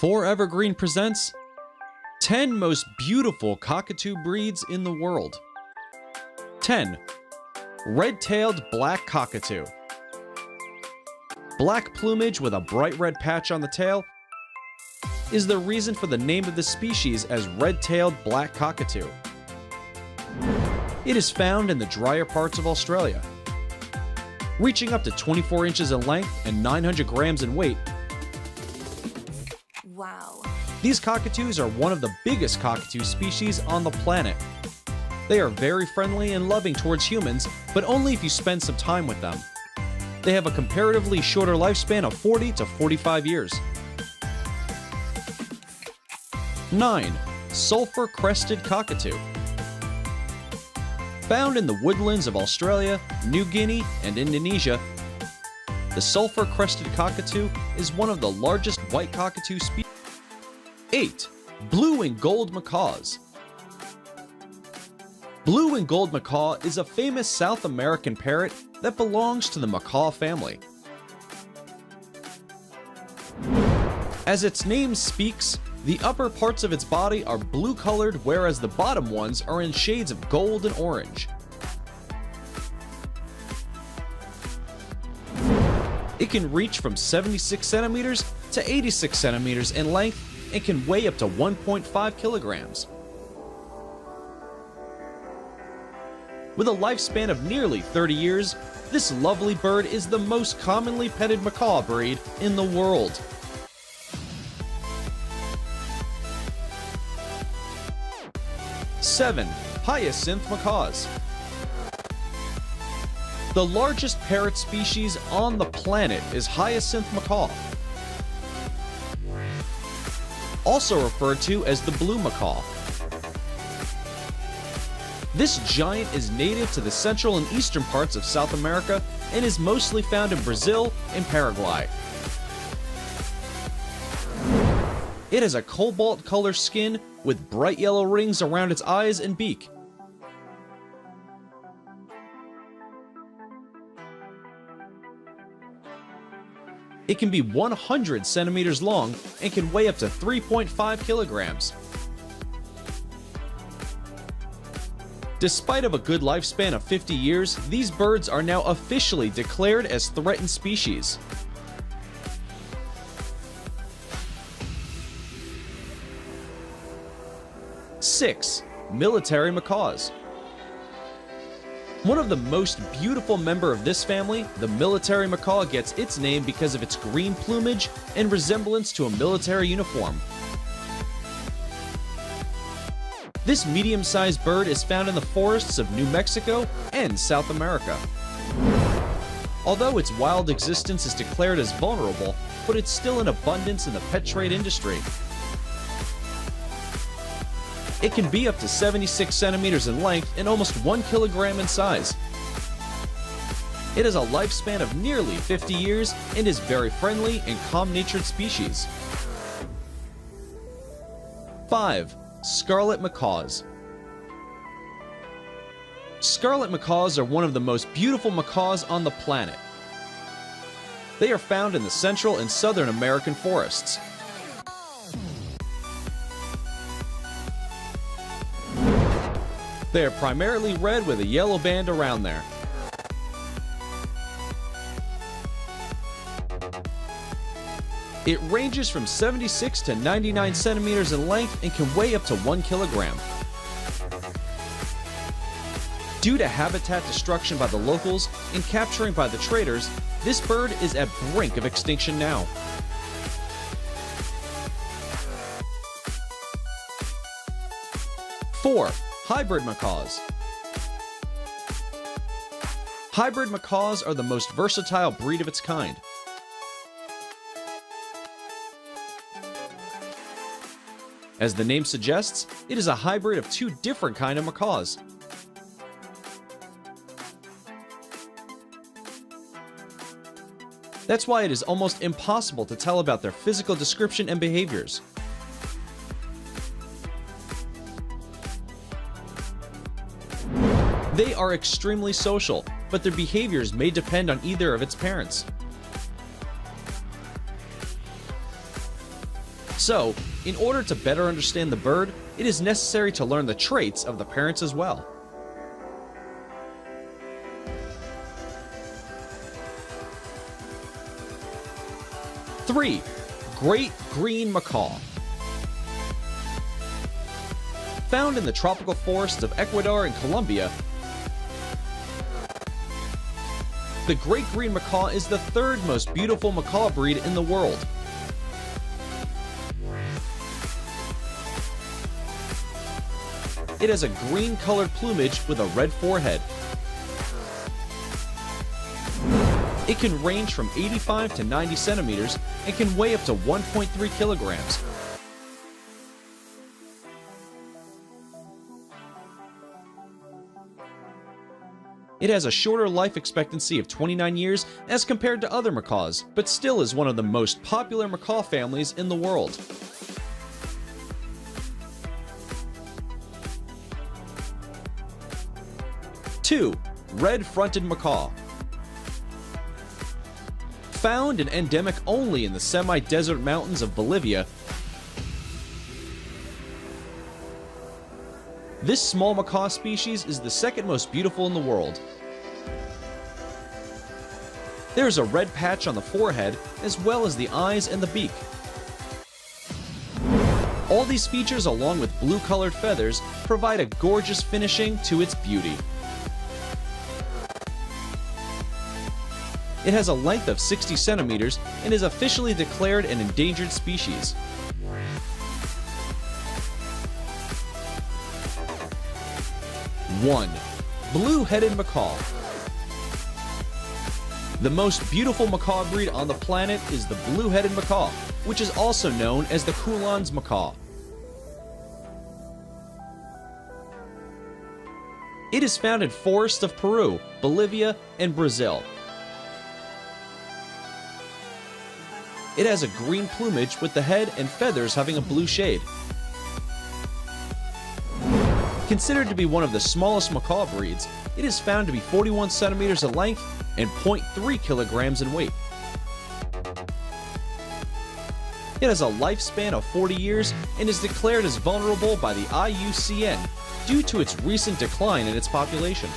Forever Green presents 10 most beautiful cockatoo breeds in the world. 10. Red-tailed black cockatoo. Black plumage with a bright red patch on the tail is the reason for the name of the species as red-tailed black cockatoo. It is found in the drier parts of Australia. Reaching up to 24 inches in length and 900 grams in weight, wow. These cockatoos are one of the biggest cockatoo species on the planet. They are very friendly and loving towards humans, but only if you spend some time with them. They have a comparatively shorter lifespan of 40 to 45 years. 9. Sulphur-crested cockatoo. Found in the woodlands of Australia, New Guinea, and Indonesia, the sulphur-crested cockatoo is one of the largest white cockatoo species. 8. Blue and gold macaws. Blue and gold macaw is a famous South American parrot that belongs to the macaw family. As its name speaks, the upper parts of its body are blue-colored, whereas the bottom ones are in shades of gold and orange. It can reach from 76 centimeters to 86 centimeters in length and can weigh up to 1.5 kilograms. With a lifespan of nearly 30 years, this lovely bird is the most commonly petted macaw breed in the world. Seven. Hyacinth macaws. The largest parrot species on the planet is hyacinth macaw, also referred to as the blue macaw. This giant is native to the central and eastern parts of South America and is mostly found in Brazil and Paraguay. It has a cobalt color skin with bright yellow rings around its eyes and beak. It can be 100 centimeters long and can weigh up to 3.5 kilograms. Despite of a good lifespan of 50 years, these birds are now officially declared as threatened species. Six. Military macaws. One of the most beautiful member of this family, the military macaw gets its name because of its green plumage and resemblance to a military uniform. This medium-sized bird is found in the forests of New Mexico and South America. Although its wild existence is declared as vulnerable, but it's still in abundance in the pet trade industry. It can be up to 76 centimeters in length and almost 1 kilogram in size. It has a lifespan of nearly 50 years and is very friendly and calm-natured species. 5. Scarlet macaws. Scarlet macaws are one of the most beautiful macaws on the planet. They are found in the Central and Southern American forests. They are primarily red with a yellow band around there. It ranges from 76 to 99 centimeters in length and can weigh up to 1 kilogram. Due to habitat destruction by the locals and capturing by the traders, this bird is at brink of extinction now. 4. Hybrid macaws. Hybrid macaws are the most versatile breed of its kind. As the name suggests, it is a hybrid of two different kinds of macaws. That's why it is almost impossible to tell about their physical description and behaviors. They are extremely social, but their behaviors may depend on either of its parents. So, in order to better understand the bird, it is necessary to learn the traits of the parents as well. Three, great green macaw. Found in the tropical forests of Ecuador and Colombia, the great green macaw is the third most beautiful macaw breed in the world. It has a green-colored plumage with a red forehead. It can range from 85 to 90 centimeters and can weigh up to 1.3 kilograms. It has a shorter life expectancy of 29 years as compared to other macaws, but still is one of the most popular macaw families in the world. Two, red-fronted macaw. Found and endemic only in the semi-desert mountains of Bolivia, this small macaw species is the second most beautiful in the world. There is a red patch on the forehead, as well as the eyes and the beak. All these features, along with blue-colored feathers, provide a gorgeous finishing to its beauty. It has a length of 60 centimeters and is officially declared an endangered species. One, blue-headed macaw. The most beautiful macaw breed on the planet is the blue-headed macaw, which is also known as the Kulan's macaw. It is found in forests of Peru, Bolivia, and Brazil. It has a green plumage with the head and feathers having a blue shade. Considered to be one of the smallest macaw breeds, it is found to be 41 centimeters in length and 0.3 kilograms in weight. It has a lifespan of 40 years and is declared as vulnerable by the IUCN due to its recent decline in its population.